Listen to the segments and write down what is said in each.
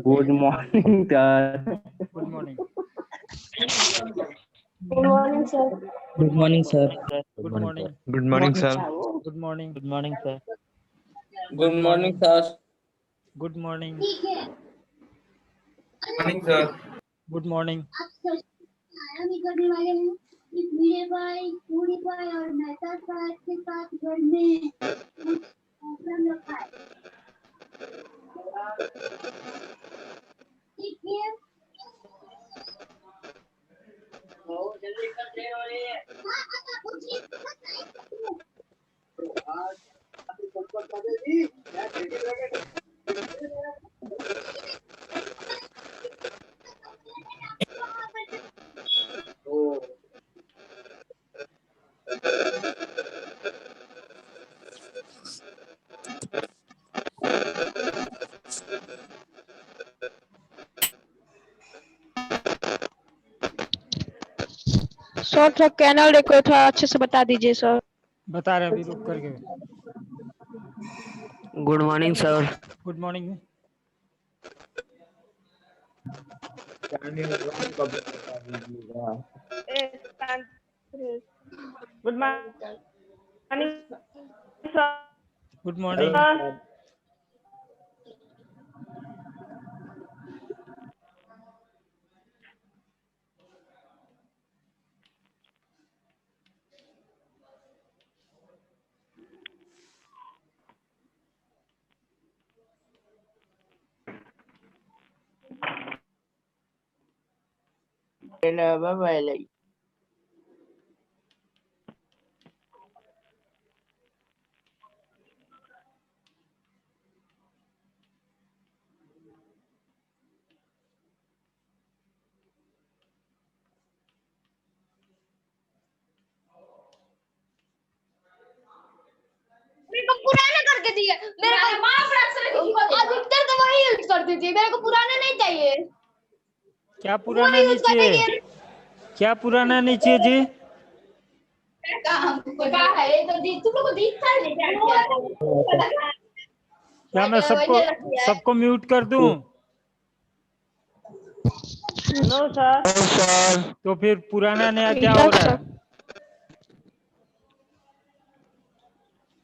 Good morning sir. Good morning. Good morning, sir. Good morning, sir. Good morning. Good morning, sir. Good morning. Good morning, sir. Good morning, sir. Good morning. Morning, sir. Good morning. Sir थोड़ा canal देखो, थोड़ा अच्छे से बता दीजिए sir. बता रहे अभी रुक करके। Good morning, sir. Good morning. Good morning sir. Good morning. मेरे को पुराने करके दिए, मेरे को अधिकतर तो वही यूज करती थी, मेरे को पुराने नहीं चाहिए। क्या पुराना नहीं चाहिए? क्या पुराना नहीं चाहिए जी? क्या है ये तो तुम लोग को दिखता नहीं क्या? क्या मैं सबको म्यूट कर दूं? No sir. तो फिर पुराना नया क्या हो रहा है?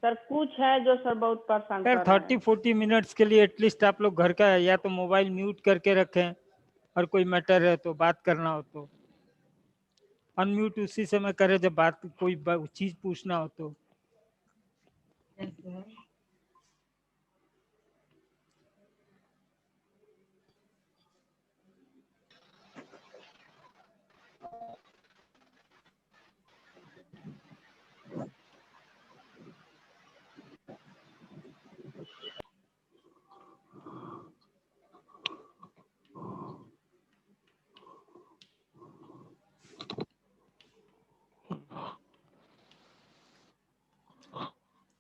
सर कुछ है जो सर बहुत परेशान यार कर रहा है। 30-40 मिनट्स के लिए एटलीस्ट आप लोग घर का या तो मोबाइल म्यूट करके रखें, और कोई मैटर है तो बात करना हो तो अनम्यूट उसी समय करें जब बात कोई चीज पूछना हो तो।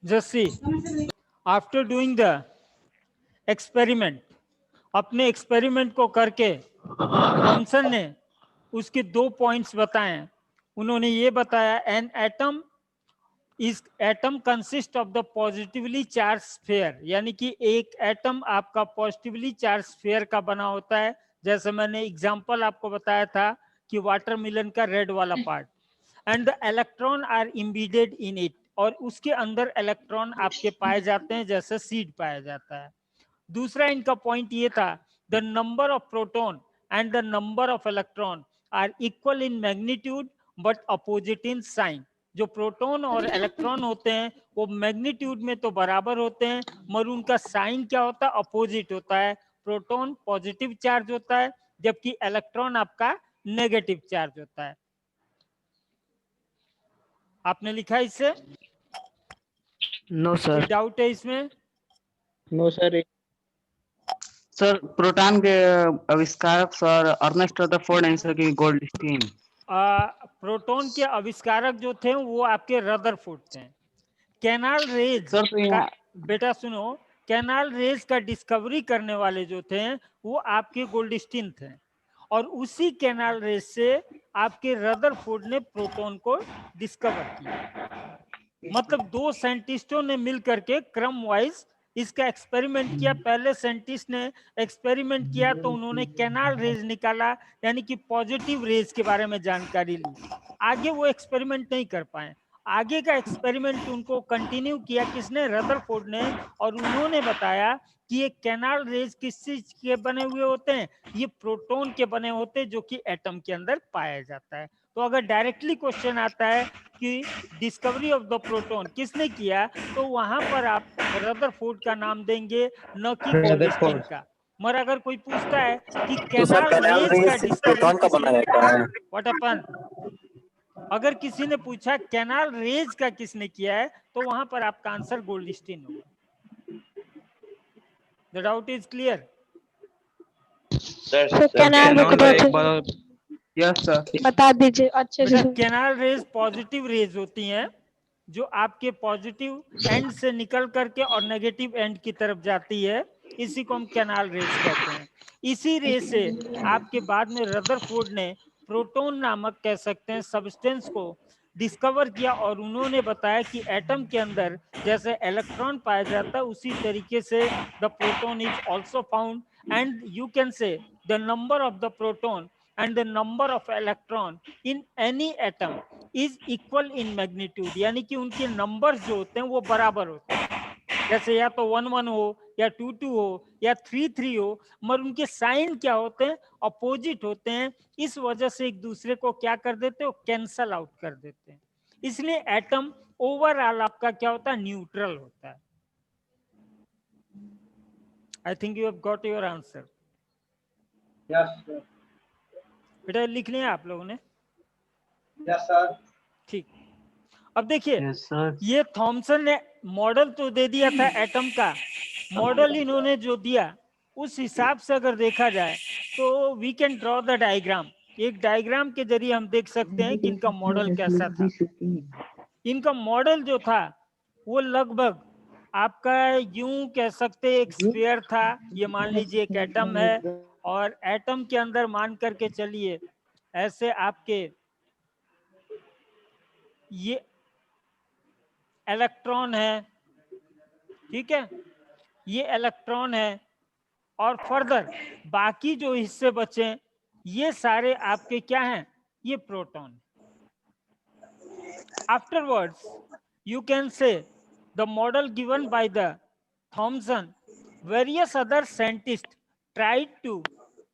Just see, after doing the experiment, अपने एक्सपेरिमेंट को करके थॉमसन ने उसके 2 पॉइंट्स बताए। उन्होंने ये बताया an atom consist of the positively charge sphere, यानी कि एक एटम आपका पॉजिटिवली चार्ज स्फीयर का बना होता है। जैसे मैंने एग्जांपल आपको बताया था कि वाटरमेलन का रेड वाला part, and the electron are embedded in it, और उसके अंदर इलेक्ट्रॉन आपके पाए जाते हैं जैसे सीड पाया जाता है। दूसरा इनका पॉइंट ये था, the number of proton and the number of electron are equal in magnitude but opposite in sign. जो प्रोटॉन और इलेक्ट्रॉन होते हैं वो मैग्नीट्यूड में तो बराबर होते हैं, मगर उनका साइन क्या होता है? अपोजिट होता है। प्रोटॉन पॉजिटिव चार्ज होता है जबकि इलेक्ट्रॉन आपका नेगेटिव चार्ज होता है। आपने लिखा इससे? No, sir. डाउट है इसमें? No, sir. सर प्रोटॉन के आविष्कारक सर अर्नेस्ट रदरफोर्ड आंसर की गोल्डस्टीन। प्रोटॉन के आविष्कारक जो थे वो आपके रदरफोर्ड थे। कैनाल रेज सर तो यहाँ बेटा सुनो, कैनाल रेज का डिस्कवरी करने वाले जो थे वो आपके गोल्डस्टीन थे, और उसी कैनाल रेज से आपके रदरफोर्ड ने प्रोटॉन को डिस्कवर किया। मतलब दो साइंटिस्टों ने मिल करके क्रम वाइज इसका एक्सपेरिमेंट किया। पहले साइंटिस्ट ने एक्सपेरिमेंट किया तो उन्होंने कैनाल रेज निकाला, यानी कि पॉजिटिव रेज के बारे में जानकारी ली। आगे वो एक्सपेरिमेंट नहीं कर पाए। आगे का एक्सपेरिमेंट उनको कंटिन्यू किया किसने? रदरफोर्ड ने। और उन्होंने बताया कि ये कैनाल रेज किस चीज के बने हुए होते हैं? ये प्रोटॉन के बने होते हैं, जो कि एटम के अंदर पाया जाता है। तो अगर डायरेक्टली क्वेश्चन आता है कि डिस्कवरी ऑफ द प्रोटॉन किसने किया, तो वहां पर आप रदरफोर्ड का नाम देंगे, न कि गोल्डस्टीन का। मगर अगर कोई पूछता है कि कैनाल रेज का डिस्कवरी किसने किया, व्हाट हैपन? अगर किसी ने पूछा कैनाल रेज का किसने किया है, तो वहां पर आपका आंसर गोल्डस्टीन होगा। The doubt is clear? Sir canal yes sir. बता दीजिए अच्छे से। कैनाल रेज पॉजिटिव रेज होती हैं, जो आपके पॉजिटिव एंड से निकल करके और नेगेटिव एंड की तरफ जाती है। इसी को हम कैनाल रेज कहते हैं। इसी रेज से आपके बाद में रदरफोर्ड ने प्रोटॉन नामक कह सकते हैं सब्सटेंस को डिस्कवर किया, और उन्होंने बताया कि एटम के अंदर जैसे इलेक्ट्रॉन पाया जाता है, उसी तरीके से the proton is also found, and you can say the number of the proton and the number of electron in any atom is equal in magnitude, यानी कि उनके नंबर्स जो होते हैं वो बराबर होते हैं। जैसे या तो 1 1 हो, या 2 2 हो, या 3 3 हो, मगर उनके साइन क्या होते हैं? अपोजिट होते हैं। इस वजह से एक दूसरे को क्या कर देते हैं? कैंसल आउट कर देते हैं। इसलिए एटम ओवरऑल आपका क्या होता है? न्यूट्रल होता है। I think you have got your answer. Yes sir. बेटा लिख लिया आप लोगों ने? Yes sir. ठीक। अब देखिए, ये थॉमसन ने मॉडल तो दे दिया था एटम का। मॉडल इन्होंने जो दिया उस हिसाब से अगर देखा जाए तो we can draw the diagram. एक डायग्राम के जरिए हम देख सकते हैं कि इनका मॉडल कैसा था। इनका मॉडल जो था वो लगभग आपका यूं कह सकते एक स्फीयर था। ये मान लीजिए एक एटम है, और एटम के अंदर मान करके चलिए ऐसे आपके ये इलेक्ट्रॉन है, ठीक है, ये इलेक्ट्रॉन है, और फर्दर बाकी जो हिस्से बचे ये सारे आपके क्या हैं? ये proton. Afterwards you can say the model given by the Thomson, various other scientists tried to,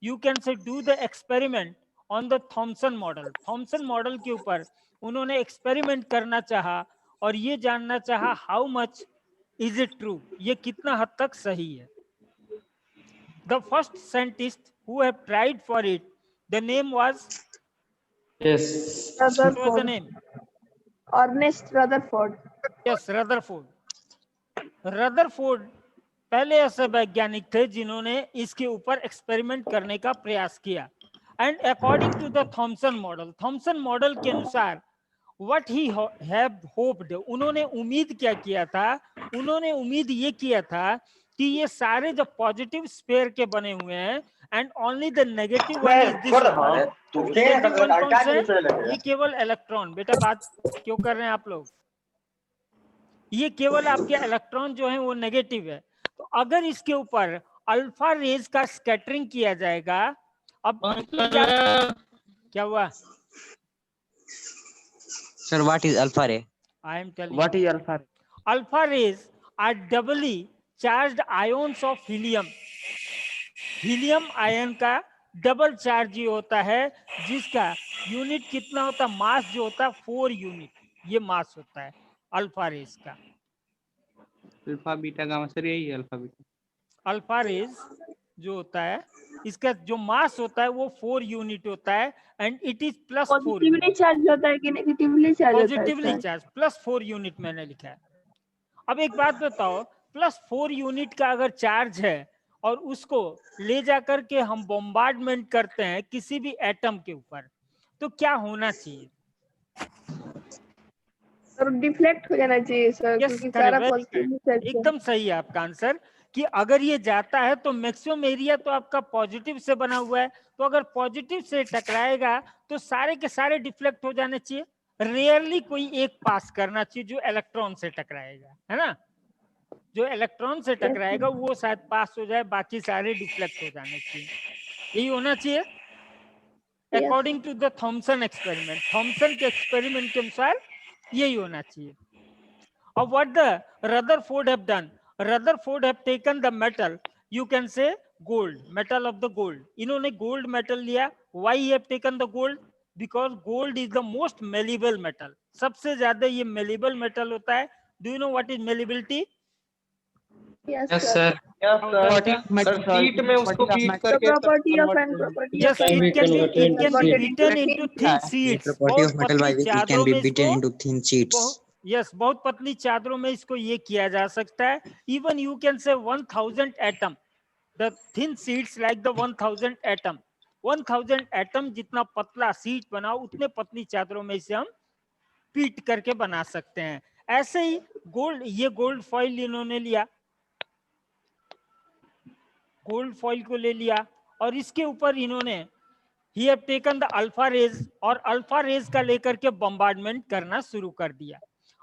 you can say, do the experiment on the Thomson model. Thomson model के ऊपर उन्होंने एक्सपेरिमेंट करना चाहा और ये जानना चाहा how much is it true, ये कितना हद तक सही है। The first scientist who have tried for it, the name was, Yes. what was the name? Ernest Rutherford. Yes, Rutherford. Rutherford पहले ऐसे वैज्ञानिक थे जिन्होंने इसके ऊपर एक्सपेरिमेंट करने का प्रयास किया। And according to the Thomson model के अनुसार व्हाट ही हैव होप्ड, उन्होंने उम्मीद क्या किया था? उन्होंने उम्मीद ये किया था कि ये सारे जो पॉजिटिव स्फीयर के बने हुए हैं and only the negative one is this one, ये केवल इलेक्ट्रॉन। बेटा बात क्यों कर रहे हैं आप लोग? ये केवल आपके इलेक्ट्रॉन जो है वो नेगेटिव है। तो अगर इसके ऊपर अल्फा रेज का स्कैटरिंग किया जाएगा, अब क्या हुआ sir? What is alpha ray? I am telling What is alpha? Alpha rays are doubly charged ions of helium. Helium ion का डबल चार्ज ये होता है, जिसका यूनिट कितना होता है? मास जो होता है 4 यूनिट, ये मास होता है अल्फा रेज का। अल्फा बीटा गामा सर, यही है अल्फा बीटा। अल्फा रेज जो होता है इसका जो मास होता है वो 4 यूनिट होता है, and it is plus 4 positively charge होता है कि नेगेटिवली चार्ज होता है? पॉजिटिवली चार्ज, प्लस 4 यूनिट मैंने लिखा है। अब एक बात बताओ, प्लस 4 यूनिट का अगर चार्ज है और उसको ले जाकर के हम बॉम्बार्डमेंट करते हैं किसी भी एटम के ऊपर, तो क्या होना चाहिए? सर डिफ्लेक्ट हो जाना चाहिए सर, Yes, क्योंकि correct, सारा very पॉजिटिवली चार्ज है। एकदम सही है आपका आंसर कि अगर ये जाता है तो मैक्सिमम एरिया तो आपका पॉजिटिव से बना हुआ है, तो अगर पॉजिटिव से टकराएगा तो सारे के सारे डिफ्लेक्ट हो जाने चाहिए। रेयरली कोई एक पास करना चाहिए जो इलेक्ट्रॉन से टकराएगा, है ना, जो इलेक्ट्रॉन से टकराएगा वो शायद पास हो जाए, बाकी सारे डिफ्लेक्ट हो जाने चाहिए, यही होना चाहिए according to the Thomson experiment. Thomson के एक्सपेरिमेंट के अनुसार यही होना चाहिए। और what the Rutherford have done, Rutherford have taken the metal, you can say gold, metal of the gold, इन्होंने गोल्ड मेटल लिया। Why have taken the gold, because gold is the most malleable metal, सबसे ज्यादा ये malleable metal होता है। Do you know what is malleability? Yes sir, sir heat में उसको beat करके property of and property Yes, of it can be converted beaten into thin The sheets. property of बहुत metal by पतली which it can चादरों be में beaten इसको into thin sheets. Yes बहुत पतली चादरों में इसको ये किया जा सकता है। इवन यू कैन से 1000 atom, the thin seeds like the 1000 atom, 1000 atom जितना पतला सीट बनाओ उतने पतली चादरों में इसे हम पीट करके बना सकते हैं। ऐसे ही गोल्ड, ये गोल्ड फॉइल इन्होंने लिया, गोल्ड फॉइल को ले लिया और इसके ऊपर इन्होंने ही have taken the alpha rays, और अल्फा रेज का लेकर के बम्बार्डमेंट करना शुरू कर दिया।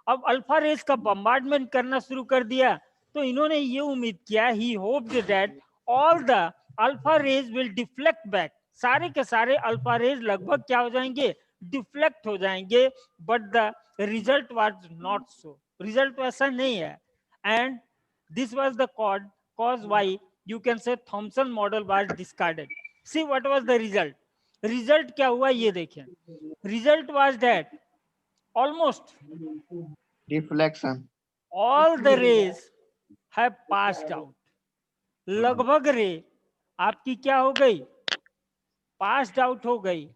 अब अल्फा रेज का बम्बार्डमेंट करना शुरू कर दिया तो इन्होंने ये उम्मीद किया, he hoped that all the alpha rays will deflect back, सारे के सारे अल्फा रेज लगभग क्या हो जाएंगे, डिफ्लेक्ट हो जाएंगे। But the result was not so, result वैसा नहीं है। And this was the cause why you can say Thomson model was discarded. See what was the result? Result क्या हुआ ये देखें। Result was that almost deflection, all the rays have passed out. लगभग रे आपकी क्या हो गई, पास्ड आउट हो गई,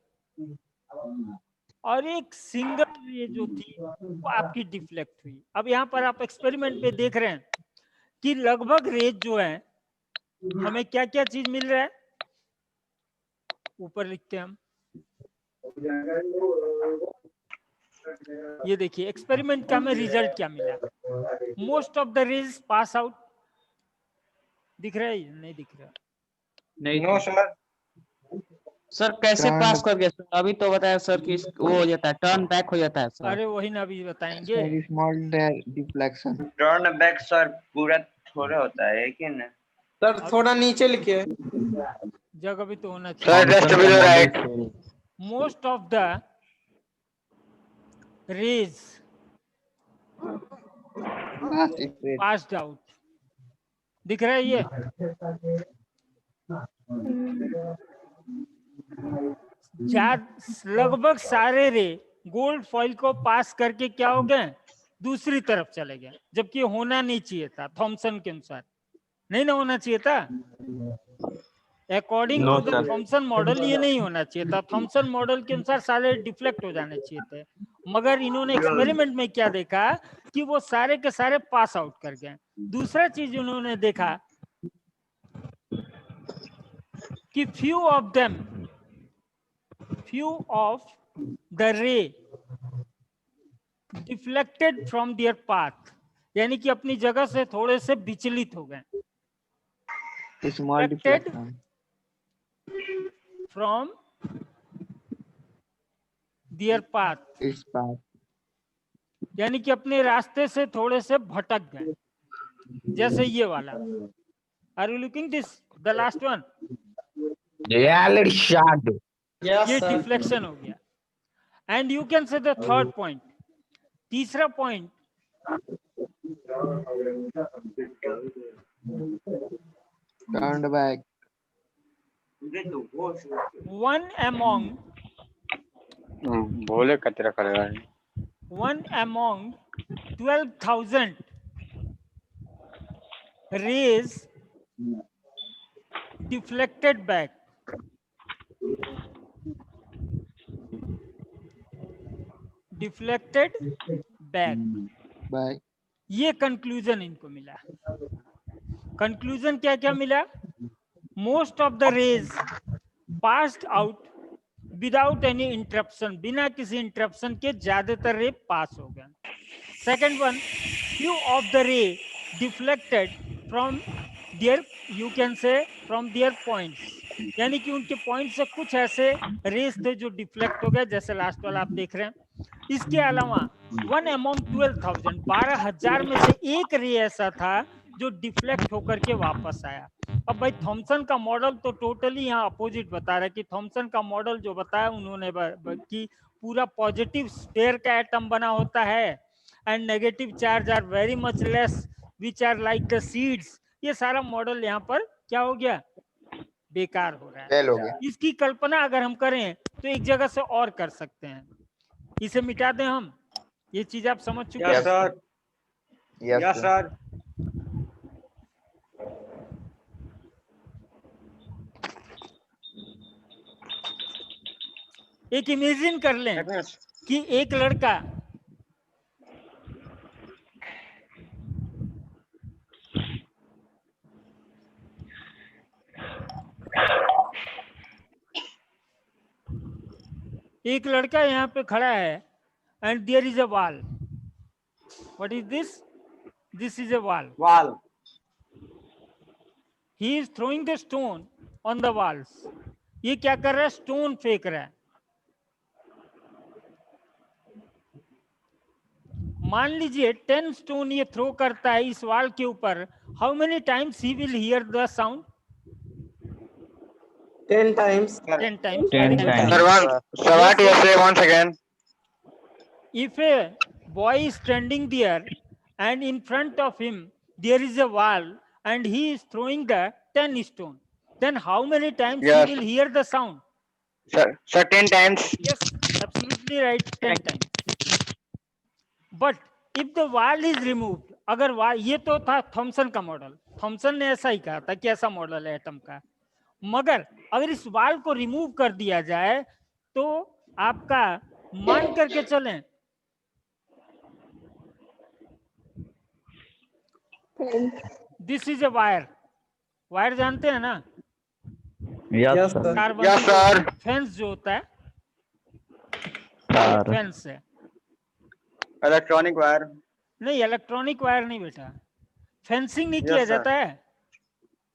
और एक सिंगल रे जो थी वो आपकी डिफ्लेक्ट हुई। अब यहाँ पर आप एक्सपेरिमेंट में देख रहे हैं कि लगभग रेज जो है हमें क्या क्या चीज मिल रहा है, ऊपर लिखते हैं हम, ये देखिए एक्सपेरिमेंट का हमें रिजल्ट क्या मिला। Most of the rays pass out, दिख रहा है नहीं दिख रहा? नहीं नो सर। सर कैसे पास कर गया सर? अभी तो बताया सर कि वो हो जाता है, टर्न बैक हो जाता है सर। अरे वही ना अभी बताएंगे। Small deflection, turn back sir पूरा थोड़ा होता है कि ना सर थोड़ा नीचे लिखिए, जगह भी तो होना सर चाहिए। Just below right. Most of the rays passed out, दिख रहा है ये? लगभग सारे रे गोल्ड फॉइल को पास करके क्या हो गए, दूसरी तरफ चले गए, जबकि होना नहीं चाहिए था। थॉमसन के अनुसार नहीं ना होना चाहिए था, according to the Thomson model ये नहीं होना चाहिए था। थॉमसन मॉडल के अनुसार सारे डिफ्लेक्ट हो जाने चाहिए थे, मगर इन्होंने एक्सपेरिमेंट में क्या देखा कि वो सारे के सारे पास आउट कर गए। दूसरा चीज उन्होंने देखा कि few of the ray deflected from their path, यानी कि अपनी जगह से थोड़े से विचलित हो गए। Small deflection from their path, इस पास, यानी कि अपने रास्ते से थोड़े से भटक गए, जैसे ये वाला। Are you looking this the last one? Reality shot. ये डिफ्लेक्शन हो गया। And you can say the third point, तीसरा point, turn back, one among बोले कतरा करेगा, one among 12,000 rays deflected back. Deflected back. Back, ये कंक्लूजन इनको मिला। कंक्लूजन क्या क्या मिला? Most of the rays passed out without any interruption, बिना किसी इंटरप्शन के ज्यादातर रे पास हो गए। Second one, few of the ray deflected from there, you can say from there points, यानी कि उनके पॉइंट से कुछ ऐसे रेस थे जो डिफ्लेक्ट हो गए, जैसे लास्ट वाला आप देख रहे हैं। इसके अलावा 1 among 12,000, 12,000 में से एक रे ऐसा था जो डिफ्लेक्ट होकर के वापस आया। अब भाई थॉमसन का मॉडल तो टोटली यहाँ अपोजिट बता रहा है कि थॉमसन का मॉडल जो बताया उन्होंने कि पूरा पॉजिटिव स्फीयर का एटम बना होता है and negative charge are very much less which are like the seeds. ये सारा मॉडल यहाँ पर क्या हो गया, बेकार हो रहा है। इसकी कल्पना अगर हम करें तो एक जगह से और कर सकते हैं, इसे मिटा दें हम। ये चीज आप समझ चुके हैं? Sir yes sir. एक इमेजिन कर लें कि एक लड़का यहाँ पे खड़ा है and there is a wall. What is this? This is a wall. He is throwing the stone on the walls. ये क्या कर रहा है? स्टोन फेंक रहा है। मान लीजिए 10 स्टोन ये थ्रो करता है इस वॉल के ऊपर। How many times he will hear the sound? 10 times. 10 times. 10 times. Sir, what you say once again? If a boy is standing there and in front of him there is a wall and he is throwing the 10 stone, then how many times he will hear the sound? Sir, 10 times. Yes, absolutely right, 10 times. But if the wall is removed, अगर ये तो था Thompson का model, Thompson ने ऐसा ही कहा था कि ऐसा मॉडल है एटम का। मगर अगर इस वाल को रिमूव कर दिया जाए तो आपका मान करके चलें दिस इज अ वायर जानते हैं ना? Yes sir. कार्बन फेंस जो होता है, फेंस है। इलेक्ट्रॉनिक वायर नहीं, इलेक्ट्रॉनिक वायर नहीं बेटा, फेंसिंग नहीं किया जाता है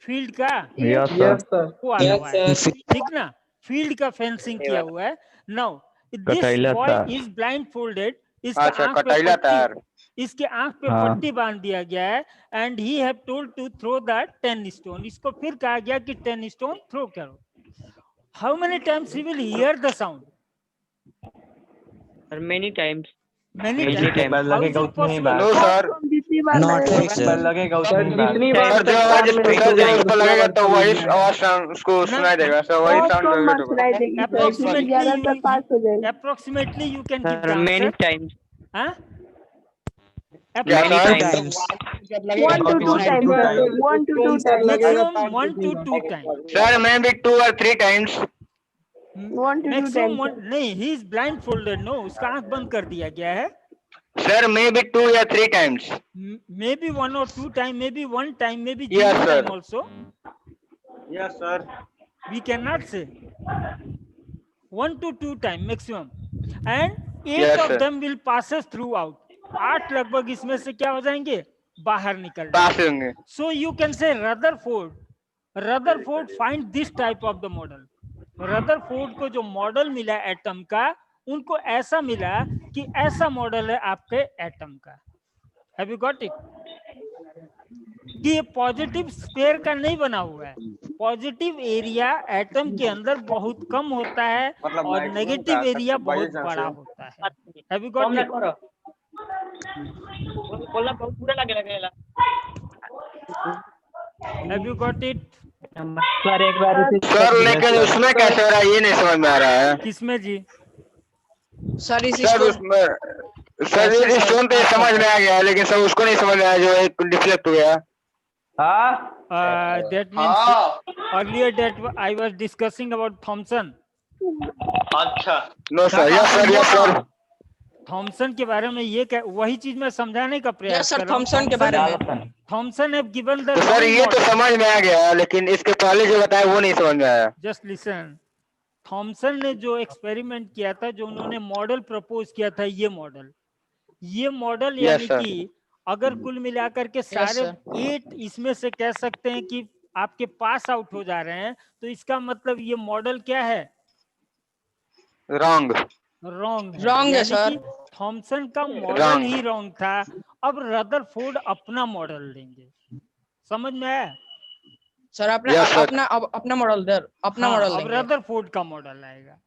फील्ड का। Yes sir. ठीक ना, फील्ड का फेंसिंग किया हुआ है। Now this boy is blindfolded, इसके आंख पे पट्टी बांध दिया गया है and he have told to throw the 10 stone. इसको फिर कहा गया कि 10 स्टोन थ्रो करो। How many times he will hear the sound? Many times. Many times. लगेगा उतनी बार। No sir, Not sir. लगेगा उतनी बार। जितनी बार जो आवाज ऊपर लगेगा तो वही आवाज उसको सुनाई देगा सर, वही sound Approximately you can give the Many answer. times. Huh? Many times. 1 to 2 times. 1 to 2 times. Maximum 1 to 2 times. Sir may be 2 or 3 times. 1 to 2 Maximum times. one, नहीं, he is blindfolded. No, उसका आंख बंद कर दिया गया है। Sir may be 2 or 3 times. Maybe 1 or 2 time, maybe 1 time, maybe Yes, 0 sir. time also. Yes sir. We cannot say. 1 to 2 time maximum. And 8 Yes, of sir. them will passes throughout. 8 लगभग इसमें से क्या हो जाएंगे? बाहर निकल पास जाएंगे। होंगे। So you can say Rutherford find this type of the model. Rutherford को जो मॉडल मिला एटम का, उनको ऐसा मिला कि ऐसा मॉडल है आपके एटम का। Have you got it? कि ये पॉजिटिव स्फीयर का नहीं बना हुआ है। पॉजिटिव एरिया एटम के अंदर बहुत कम होता है और नेगेटिव एरिया बहुत बड़ा होता है। Have you got it? Have you got it? Sir एक बार सर लेकिन उसमें कैसे हो रहा है ये नहीं समझ में आ रहा है। किसमें जी? सर इस सर उसमें सर ये स्टोन तो समझ में आ गया लेकिन सब उसको नहीं समझ में आया जो एक डिफ्लेक्ट हो गया। That means earlier that I was discussing about Thomson. अच्छा। No sir, yes sir, yes sir. Thomson के बारे में ये वही चीज मैं समझाने का प्रयास कर रहा हूँ। थॉमसन के बारे में थॉमसन हैव गिवन द तो सर ये तो समझ में आ गया लेकिन इसके पहले जो बताया वो नहीं समझ में आया। जस्ट लिसन, थॉमसन ने जो एक्सपेरिमेंट किया था, जो उन्होंने मॉडल प्रपोज किया था, ये मॉडल यानी कि अगर कुल मिलाकर के सारे 8 इसमें से कह सकते हैं कि आपके पास आउट हो जा रहे हैं, तो इसका मतलब ये मॉडल क्या है? रॉन्ग। रॉन्ग है, Wrong है, यानी सर। कि थॉमसन का मॉडल Wrong। ही रॉन्ग था। अब रदरफोर्ड अपना मॉडल देंगे, समझ में आया? सर अपना Yes, sir। अपना मॉडल अपना हाँ, मॉडल अब देंगे। रदरफोर्ड का मॉडल आएगा।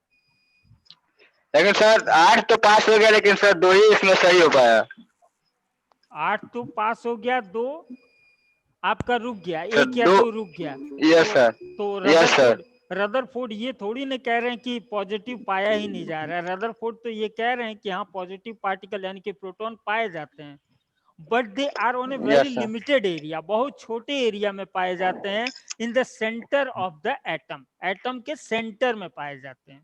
लेकिन सर 8 तो पास हो गया, लेकिन सर 2 ही इसमें सही हो पाया। 8 तो पास हो गया, 2 आपका रुक गया, सर 1 या 2 2 रुक गया। Yes sir. तो यस सर। रदरफोर्ड ये थोड़ी ना कह रहे हैं कि पॉजिटिव पाया ही नहीं जा रहा है। रदरफोर्ड तो ये कह रहे हैं कि हाँ पॉजिटिव पार्टिकल यानी कि प्रोटॉन पाए जाते हैं, but they are on a very Yes, sir। Limited area, बहुत छोटे एरिया में पाए जाते हैं, in the centre of the atom, atom के सेंटर में पाए जाते हैं।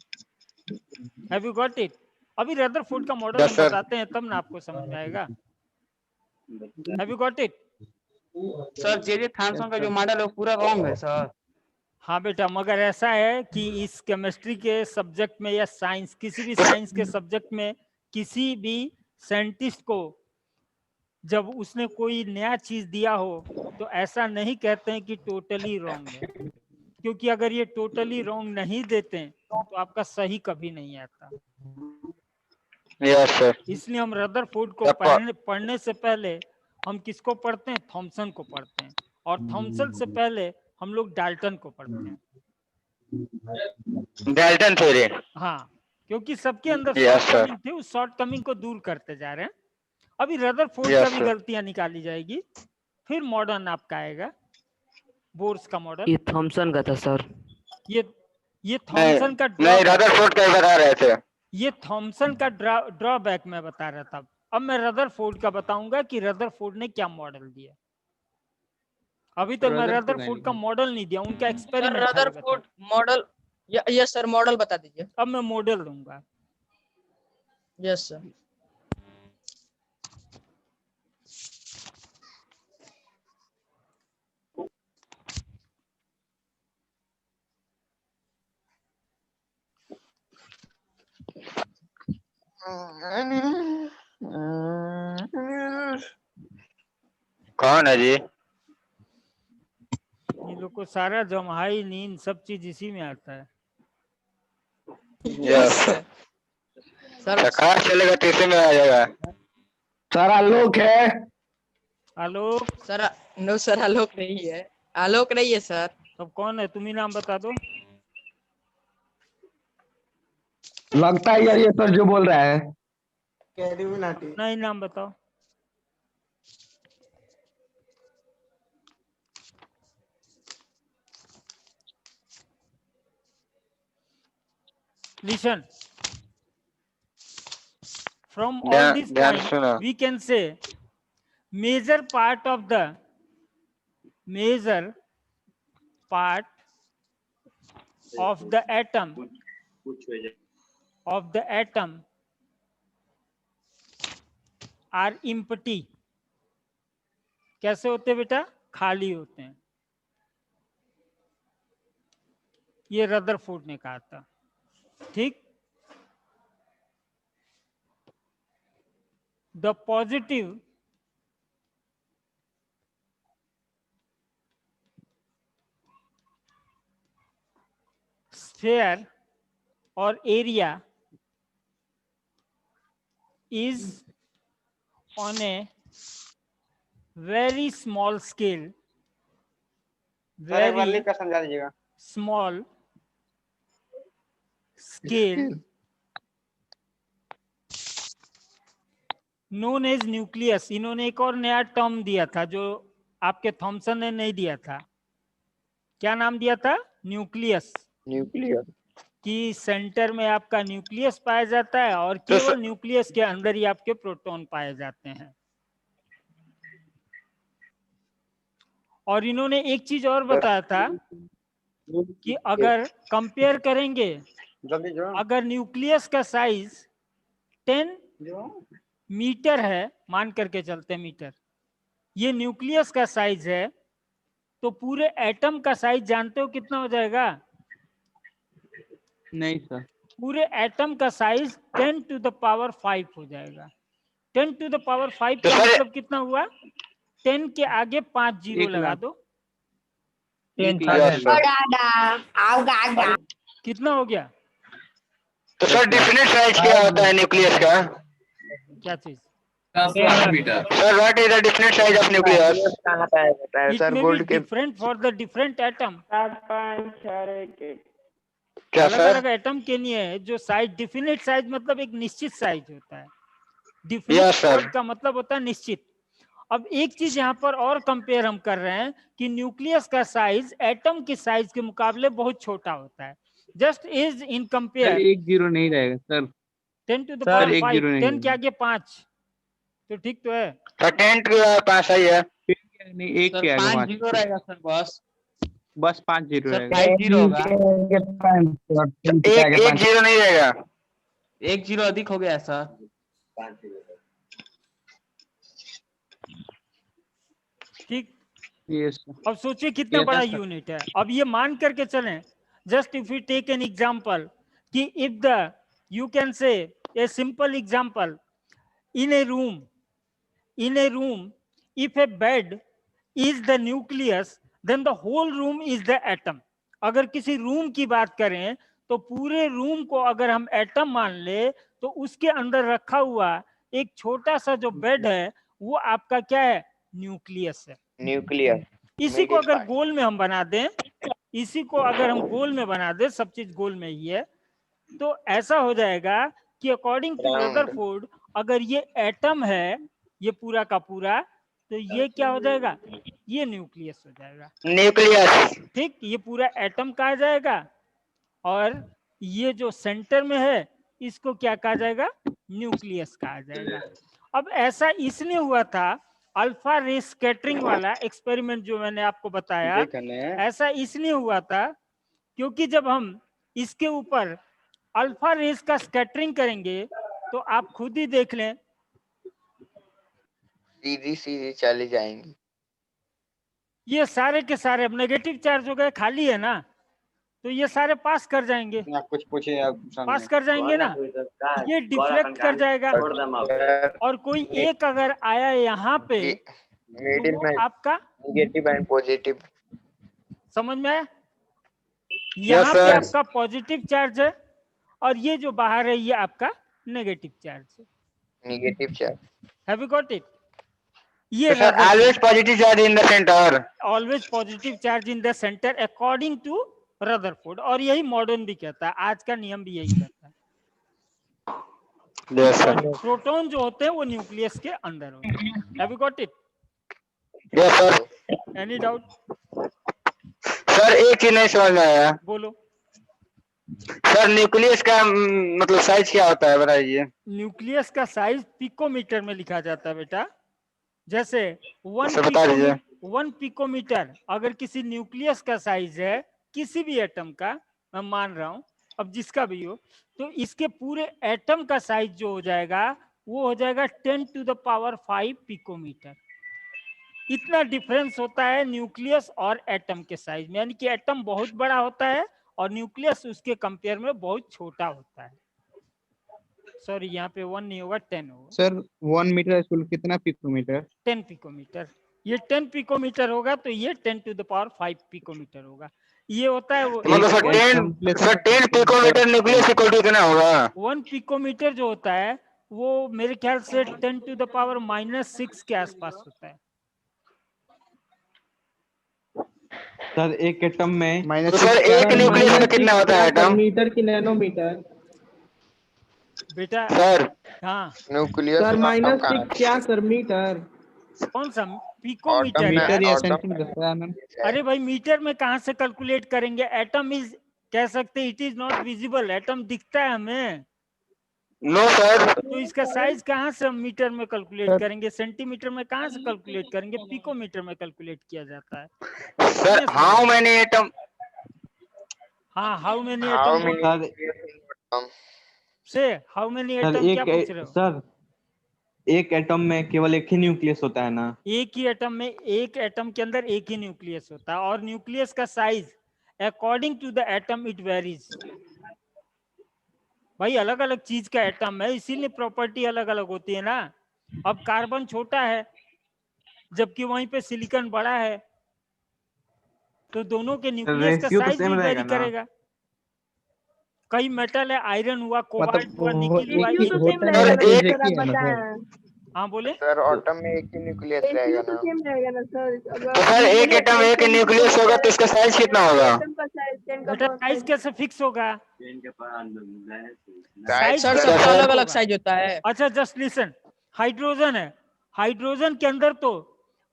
Have you got it? अभी रदरफोर्ड का मॉडल Yes, हम sir। बताते हैं तब ना आपको समझ में आएगा। Have you got it? Sir J Thomson का जो मॉडल है वो पूरा रॉन्ग है सर। हाँ बेटा, मगर ऐसा है कि इस केमिस्ट्री के सब्जेक्ट में या साइंस, किसी भी साइंस के सब्जेक्ट में किसी भी साइंटिस्ट को जब उसने कोई नया चीज दिया हो तो ऐसा नहीं कहते हैं कि टोटली रॉन्ग है, क्योंकि अगर ये टोटली रॉन्ग नहीं देते तो आपका सही कभी नहीं आता। Yes sir. इसलिए हम रदरफोर्ड को पढ़ने से पहले हम किसको पढ़ते हैं? थॉमसन को पढ़ते हैं, और थॉमसन से पहले हम लोग डाल्टन को पढ़ते हैं। Dalton theory. हाँ, क्योंकि सबके अंदर Yes, शॉर्ट sir। कमिंग थी, उस शॉर्ट कमिंग को दूर करते जा रहे हैं। अभी रदरफोर्ड Yes, का भी sir। गलतियां निकाली जाएगी, फिर मॉडर्न आपका आएगा, बोर्स का मॉडल। ये थॉमसन का था सर। ये थॉमसन का नहीं, रदरफोर्ड का ही बता रहे थे। ये थॉमसन का ड्रॉबैक मैं बता रहा था। अब मैं रदरफोर्ड का बताऊंगा कि रदरफोर्ड ने क्या मॉडल दिया। अभी तक मैं रदरफोर्ड का मॉडल नहीं दिया, उनका sir experiment. Rutherford model, yes sir model बता दीजिए। अब मैं मॉडल दूंगा। Yes sir. कौन है जी? ये लोग को सारा जमहाई नींद सब चीज इसी में आता है। यस सर कहाँ चलेगा, तीसरे में आ जाएगा। सर आलोक है। आलोक? सर नो सर आलोक नहीं है, आलोक नहीं है सर। तब कौन है? तुम ही नाम बता दो। लगता है यार ये सर जो बोल रहा है। नहीं, नाम बताओ। Listen. From all these points, we can say major part of the atom are empty. कैसे होते बेटा? खाली होते हैं। ये रदरफोर्ड ने कहा था, ठीक। The positive sphere or area is on a very small scale, very small scale known as nucleus। इन्होंने एक और नया टर्म दिया था जो आपके थॉमसन ने नहीं दिया था। क्या नाम दिया था? न्यूक्लियस। कि सेंटर में आपका न्यूक्लियस पाया जाता है और केवल न्यूक्लियस के अंदर ही आपके प्रोटॉन पाए जाते हैं। और इन्होंने एक चीज और बताया था कि अगर कंपेयर करेंगे, अगर न्यूक्लियस का साइज 10 मीटर है, मान करके चलते मीटर, ये न्यूक्लियस का साइज है, तो पूरे एटम का साइज जानते हो कितना हो जाएगा? नहीं सर। पूरे एटम का साइज 10 to the power 5 हो जाएगा। 10 to the power 5 का मतलब कितना हुआ? 10 के आगे 5 जीरो लगा दो। कितना हो गया? तो सर डिफिनेट साइज क्या होता है न्यूक्लियस का? क्या चीज? Sir what is the definite size of nucleus? It may be different for the different atom. क्या अलग सर? अलग एटम के लिए है जो साइज, डिफिनेट साइज मतलब एक निश्चित साइज होता है। Yes, definite sir. वर्ड का मतलब होता है निश्चित। अब एक चीज यहाँ पर और कंपेयर हम कर रहे हैं कि न्यूक्लियस का साइज एटम के साइज के मुकाबले बहुत छोटा होता है। जस्ट इज इन कंपेयर 1 0 नहीं रहेगा sir. 10 to the sir, power 1 5, 0 नहीं 10 के आगे 5, तो ठीक तो है। सर 10 टू 5 ही है। नहीं, 1 के आगे 5 0 रहेगा सर बस 5 0 सर रहेगा। 5 0 होगा। एक 0 नहीं रहेगा। 1 0 अधिक हो गया है सर। ठीक। यस अब सोचिए कितना बड़ा यूनिट है। अब ये मान करके चलें, just if you take an example कि if the you can say a simple example in a room if a bed is the nucleus then the whole room is the atom. अगर किसी room की बात करें तो पूरे room को अगर हम एटम मान ले तो उसके अंदर रखा हुआ एक छोटा सा जो बेड है वो आपका क्या है? न्यूक्लियस है। न्यूक्लियस। इसी को अगर गोल में हम बना दें, इसी को अगर हम गोल में बना दें, सब चीज गोल में ही है, तो ऐसा हो जाएगा कि अकॉर्डिंग टू रदरफोर्ड अगर ये एटम है ये पूरा का पूरा, तो ये क्या हो जाएगा? ये न्यूक्लियस हो जाएगा। न्यूक्लियस ठीक, ये पूरा एटम कहा जाएगा और ये जो सेंटर में है इसको क्या कहा जाएगा? न्यूक्लियस कहा जाएगा। अब ऐसा इसलिए हुआ था, अल्फा रे स्कैटरिंग वाला एक्सपेरिमेंट जो मैंने आपको बताया, ऐसा इसलिए हुआ था क्योंकि जब हम इसके ऊपर अल्फा रेस का स्कैटरिंग करेंगे तो आप खुद ही देख लें, सीधी चली जाएंगी। ये सारे के सारे अब नेगेटिव चार्ज हो गए, खाली है ना, तो ये सारे पास कर जाएंगे। कुछ पूछे आप पास कर जाएंगे ना, ये डिफ्लेक्ट कर जाएगा। और कोई एक अगर आया यहाँ पे तो वो आपका नेगेटिव एंड पॉजिटिव। समझ में आया? यहाँ पे आपका पॉजिटिव चार्ज है और ये जो बाहर है ये आपका नेगेटिव चार्ज है। Negative charge. Have you got it? ये always positive charge in the centre. Always positive charge in the centre according to Rutherford. और यही मॉडर्न भी कहता है, आज का नियम भी यही कहता है। प्रोटॉन जो होते हैं वो न्यूक्लियस के अंदर होते हैं। Have you got it? Yes sir. Any doubt? Sir एक ही नहीं समझ में आया। बोलो सर न्यूक्लियस का मतलब साइज क्या होता है बताइए। न्यूक्लियस का साइज पिकोमीटर में लिखा जाता है बेटा। जैसे 1 पिकोमीटर अगर किसी न्यूक्लियस का साइज है किसी भी एटम का, मैं मान रहा हूं अब जिसका भी हो, तो इसके पूरे एटम का साइज जो हो जाएगा वो हो जाएगा 10 to the power 5 पिकोमीटर। इतना डिफरेंस होता है न्यूक्लियस और एटम के साइज में, यानी कि एटम बहुत बड़ा होता है और न्यूक्लियस उसके कंपेयर में बहुत छोटा होता है। सॉरी यहाँ पे 1 नहीं होगा, 10 होगा। सर 1 मीटर कितना पिकोमीटर? 10 पिकोमीटर। ये 10 पिकोमीटर होगा तो ये 10 to the power 5 पिकोमीटर होगा। ये होता है वो मतलब sir 10 picometre nucleus equal to कितना होगा? 1 पिकोमीटर जो होता है वो मेरे ख्याल से 10 to the power -6 के आसपास होता है। सर एक एटम में तो सर एक न्यूक्लियस में कितना होता है एटम? मीटर की नैनोमीटर बेटा सर हाँ न्यूक्लियस सर -6 क्या सर? मीटर कौन सा? पिकोमीटर मीटर या है। सेंटीमीटर? अरे भाई मीटर में कहाँ से कैलकुलेट करेंगे? एटम इज कह सकते it is not visible. Atom दिखता है हमें, नो सर। तो इसका साइज कहाँ से हम मीटर में कैलकुलेट करेंगे? सेंटीमीटर में कहाँ से कैलकुलेट करेंगे? पिकोमीटर में कैलकुलेट किया जाता है। Sir how many atom? हाँ हाउ मेनी एटम से हाउ मेनी एटम क्या पूछ रहे हो? सर एक एटम में केवल एक ही न्यूक्लियस होता है ना? एक ही एटम में, एक एटम के अंदर एक ही न्यूक्लियस होता है और न्यूक्लियस का size according to the atom it varies. भाई अलग अलग चीज का एटम है इसीलिए प्रॉपर्टी अलग अलग होती है ना। अब कार्बन छोटा है जबकि वहीं पे सिलिकॉन बड़ा है, तो दोनों के न्यूक्लियस का साइज भी वेरी करेगा। कई मेटल है, आयरन हुआ, कोबाल्ट मतलब हुआ, वो निकिल हुआ, एक ही ये सब होता different है, different एक- एक ही है ना सर? हाँ बोले सर ऑटम में एक ही न्यूक्लियस रहेगा ना? तो सर एक एटम एक न्यूक्लियस होगा तो इसका साइज कितना होगा? बेटा साइज कैसे फिक्स होगा? साइज सर कैसे सबका fix अलग अलग होगा? साइज होता है। अच्छा जस्ट लिसन, हाइड्रोजन है, हाइड्रोजन के अंदर तो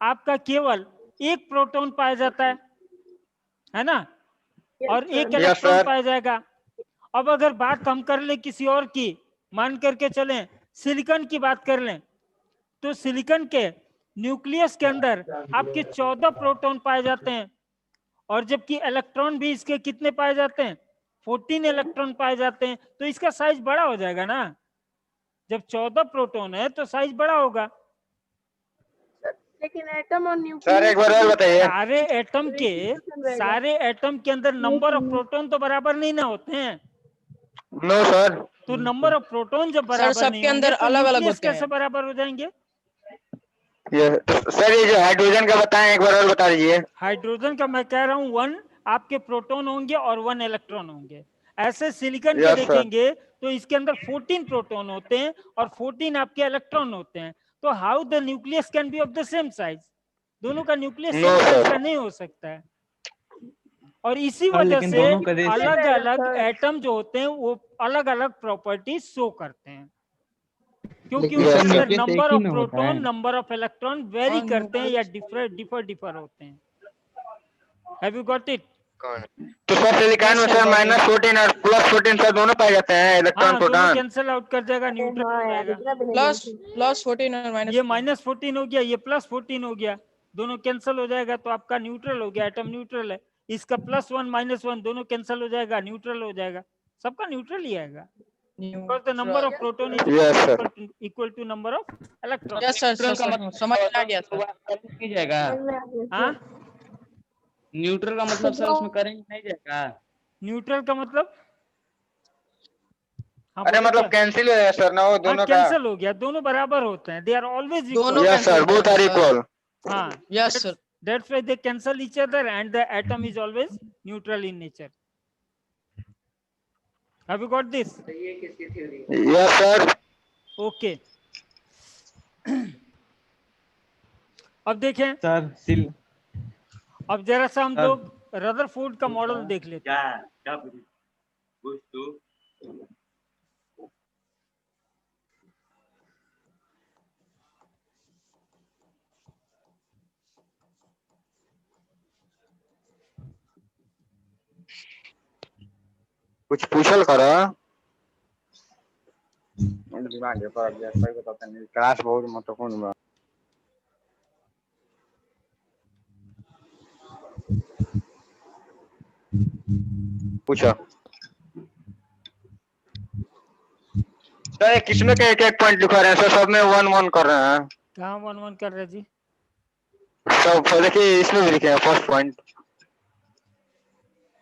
आपका केवल एक प्रोटॉन पाया जाता है ना, और एक Yes, इलेक्ट्रॉन sir. पाया जाएगा। अब अगर बात हम कर लें किसी और की, मान करके चलें सिलिकॉन की बात कर लें, तो सिलिकॉन के न्यूक्लियस के अंदर आपके 14 प्रोटॉन पाए जाते हैं, और जबकि इलेक्ट्रॉन भी इसके कितने पाए जाते हैं? 14 इलेक्ट्रॉन पाए जाते हैं। तो इसका साइज बड़ा हो जाएगा ना, जब 14 प्रोटॉन है तो साइज बड़ा होगा। लेकिन एटम और सर एक बार और बताइए। सारे एटम के अंदर नंबर ऑफ प्रोटॉन तो बराबर नहीं ना होते हैं। No sir. तो नंबर ऑफ प्रोटॉन जब बराबर नहीं सबके होंगे अंदर तो अलग-अलग न्यूक्लियस होते हैं। कैसे बराबर हो जाएंगे? सर ये जो हाइड्रोजन का बताएं एक बार और बता दीजिए। हाइड्रोजन का मैं कह रहा हूँ 1 आपके प्रोटॉन होंगे और 1 इलेक्ट्रॉन होंगे। ऐसे सिलिकॉन के Yes, sir. देखेंगे तो इसके अंदर 14 प्रोटॉन होते हैं और 14 आपके इलेक्ट्रॉन होते हैं। तो how the nucleus can be of the same size? दोनों का nucleus No, same size sir. का नहीं हो सकता है। और इसी हाँ, वजह लेकिन से दोनों का रेशियो अलग अलग एटम जो होते हैं वो अलग अलग प्रॉपर्टी शो करते हैं, क्योंकि लेकिन उसके सर अंदर न्यूक्लियस एक नंबर ही ऑफ ना होता प्रोटॉन है। नंबर ऑफ इलेक्ट्रॉन वेरी करते हैं या डिफर होते हैं। Have you got it? कौन? तो सर सिलिकॉन में सर -14 और +14 सर दोनों पाए जाते हैं इलेक्ट्रॉन हाँ, दोनों प्रोटॉन। कैंसिल आउट कर जाएगा, न्यूट्रल हो जाएगा। प्लस 14 और माइनस ये -14 हो गया, ये +14 हो गया, दोनों कैंसिल हो जाएगा तो आपका न्यूट्रल हो गया, एटम न्यूट्रल है। इसका +1 -1 दोनों कैंसिल हो जाएगा, न्यूट्रल हो जाएगा, सबका न्यूट्रल ही आएगा। Because the number of proton is Yes, sir. equal to number of electron. Yes sir समझ में आ गया सर। नहीं जाएगा। हाँ, न्यूट्रल का मतलब सर उसमें करंट नहीं जाएगा। न्यूट्रल का मतलब? हाँ, अरे बोलो मतलब क्या? कैंसिल हो गया सर ना वो दोनों का। कैंसिल हो गया, दोनों बराबर होते हैं, दे आर ऑलवेज दोनों equal. Yes sir cancel both are होते हैं, इक्वल। हाँ, yes sir. that's why they cancel each other and the atom is always neutral in nature. Have you got this? Yes sir. Okay. अब देखें, sir अब जरा सा हम sir. लोग रदरफोर्ड का मॉडल देख लेते हैं। कुछ पूछल करो। दिमाग है पर सही बताता नहीं, क्लास बहुत महत्वपूर्ण बा। पूछो सर, किसमें के एक पॉइंट लिखा रहे हैं सर? सब में 1-1 कर रहे हैं। कहाँ 1-1 कर रहे जी? सब देखिए इसमें भी लिखे हैं फर्स्ट पॉइंट।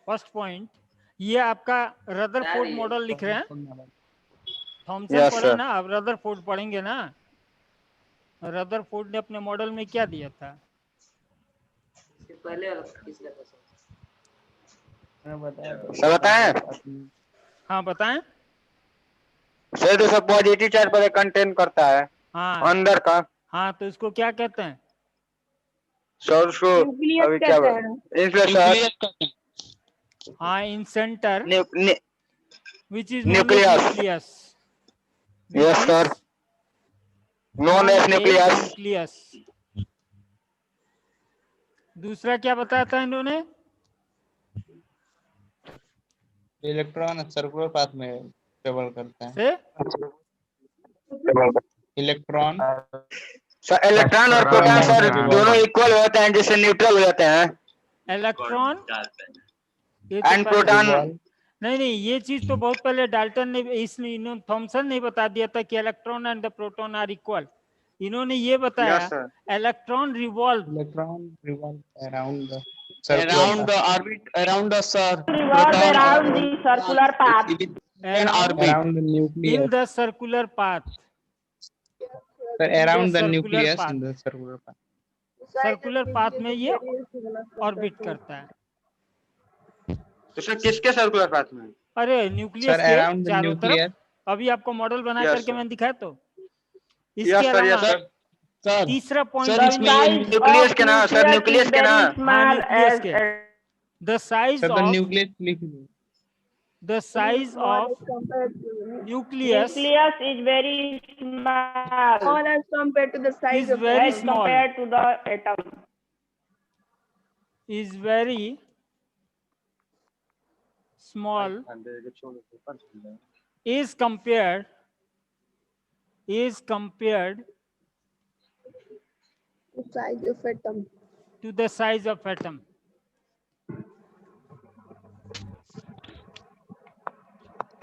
फर्स्ट पॉइंट ये आपका रदरफोर्ड मॉडल लिख रहे हैं। थॉमसन Yes, पढ़े sir. ना, अब रदरफोर्ड पढ़ेंगे ना। रदरफोर्ड ने अपने मॉडल में क्या दिया था? सर बताएं हाँ बताएं। सर, तो सब पॉजिटिव चार्ज पर कंटेन करता है हाँ अंदर का। हाँ, तो इसको क्या कहते हैं? सर उसको अभी क्या न्यूक्लियस हाँ, in centre which is Nucleus. Nucleus. Yes sir, non as nucleus. Nucleus. दूसरा क्या बताया था इन्होंने? इलेक्ट्रॉन सर्कुलर पाथ में ट्रेवल करता है। से इलेक्ट्रॉन सर इलेक्ट्रॉन और प्रोटॉन सर दोनों इक्वल होते हैं, जिससे न्यूट्रल हो जाते हैं। इलेक्ट्रॉन एंड प्रोटॉन नहीं, ये चीज तो बहुत पहले डाल्टन ने, इसने थॉमसन ने बता दिया था कि electron and the proton are equal. इन्होंने ये बताया Yes, sir. Electron revolve around the Around the orbit, around the sir. around the circular path. An orbit. around the in nucleus. The circular path. Sir, around the circular nucleus path. in the circular path. Circular path में ये orbit करता है। तो sir किसके circular path में? अरे nucleus sir के around the चारों न्यूक्लियर। तरफ अभी आपको मॉडल बना Yes, करके sir. मैंने दिखाया तो यस इसके सर, यस अलावा सर। सर तीसरा पॉइंट सर इसमें ये न्यूक्लियस के ना सर, न्यूक्लियस के ना। न्यूक्लियस के the size sir the of nucleus लिख लो। the size of nucleus is very small. Small as compared to the size is of very atom. small, Compared to the atom. is very small, is compared The size of atom. to the size of atom.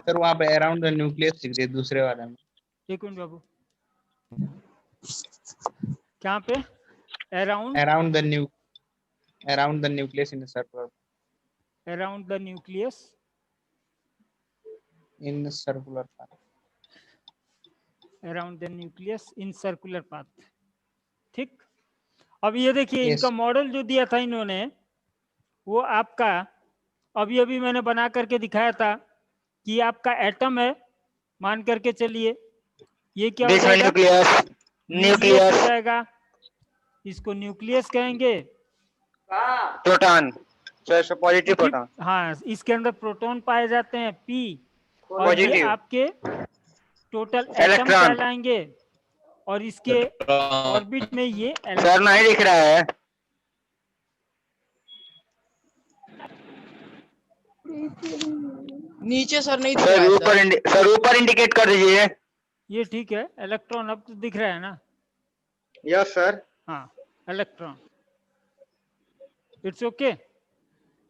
Sir वहाँ पे around the nucleus लिख दिए दूसरे वाले में। एक minute बाबू, क्या पे around around the nucleus in circular around the nucleus in circular path. around the nucleus in circular path. ठीक, अब ये देखिए Yes. इनका मॉडल जो दिया था इन्होंने वो आपका अभी अभी मैंने बना करके दिखाया था कि आपका एटम है, मान करके चलिए ये क्या हो दिस जाएगा, न्यूक्लियस, न्यूक्लियस न्यूक्लियस, हो जाएगा, इसको न्यूक्लियस कहेंगे। Proton sir, positive proton. हाँ, इसके अंदर प्रोटॉन पाए जाते हैं P, और ये पॉजिटिव आपके टोटल एटम इलेक्ट्रॉन। कहलाएंगे, और इसके ऑर्बिट में ये सर नहीं दिख रहा है। नीचे सर नहीं दिख सर रहा है ऊपर सर। सर ऊपर इंडिकेट कर दीजिए। ये ठीक है, इलेक्ट्रॉन अब तो दिख रहा है ना। Yes sir. हाँ, इलेक्ट्रॉन, इट्स ओके।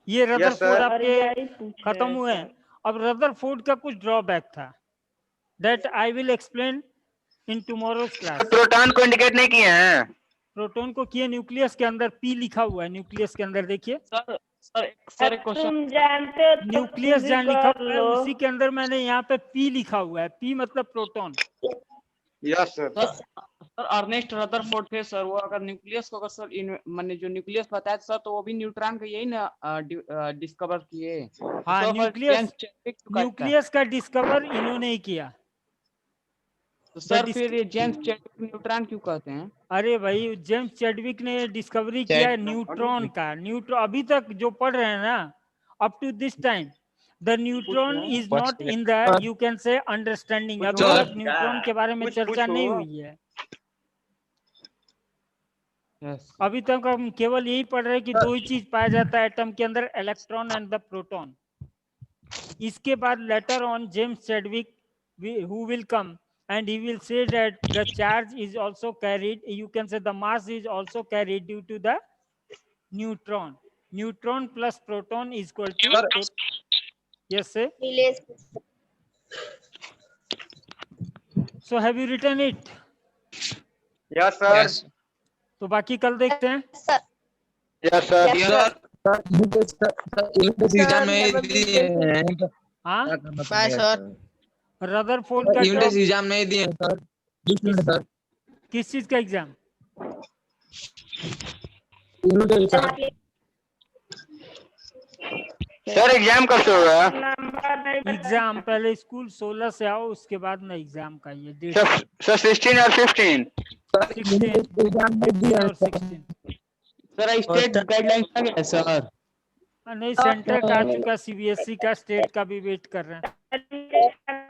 ये सर। रदरफोर्ड आपके खत्म हुए हैं। अब रदरफोर्ड का कुछ ड्रॉबैक था, that I will explain in tomorrow's class. Proton को इंडिकेट नहीं किए हैं। प्रोटॉन को किए, न्यूक्लियस के अंदर P लिखा हुआ है, न्यूक्लियस के अंदर देखिए सर एक क्वेश्चन। न्यूक्लियस जहाँ लिखा हुआ है उसी के अंदर मैंने यहाँ पे P लिखा हुआ है, P मतलब proton. Yes sir. Sir Ernest Rutherford थे सर, वो अगर न्यूक्लियस को अगर सर मैंने जो न्यूक्लियस बताया था सर, तो वो भी न्यूट्रॉन का यही ना डिस्कवर किए। हाँ, तो न्यूक्लियस का डिस्कवर इन्होंने ही किया। तो सर फिर ये जेम्स चैडविक न्यूट्रॉन क्यों कहते हैं? अरे भाई, जेम्स चैडविक ने डिस्कवरी किया है न्यूट्रॉन का। न्यूट्रॉन अभी तक जो पढ़ रहे हैं ना, up to this time the neutron is not in the you can say understanding. अभी तक न्यूट्रॉन के बारे में चर्चा नहीं हुई है। अभी तक हम केवल यही पढ़ रहे हैं कि दो ही चीज पाया जाता है एटम के अंदर, इलेक्ट्रॉन एंड द प्रोटॉन। इसके बाद later on James Chadwick who will come and he will say that the charge is also carried, you can say the mass is also carried due to the neutron. Neutron plus proton is equal to yes sir. So have you written it? Yes sir. तो बाकी कल देखते हैं। Yes sir. हाँ, bye sir. Rutherford का exam नहीं दिए sir. किस चीज का एग्जाम? सर एग्जाम कब से होगा? एग्जाम पहले स्कूल 16 से आओ, उसके बाद में एग्जाम का ये डेट। सर 16 और 15। 16 और 16। सर स्टेट गाइडलाइंस आ गया सर? नहीं, सेंटर का आ चुका, CBSE का, स्टेट का भी वेट कर रहे हैं।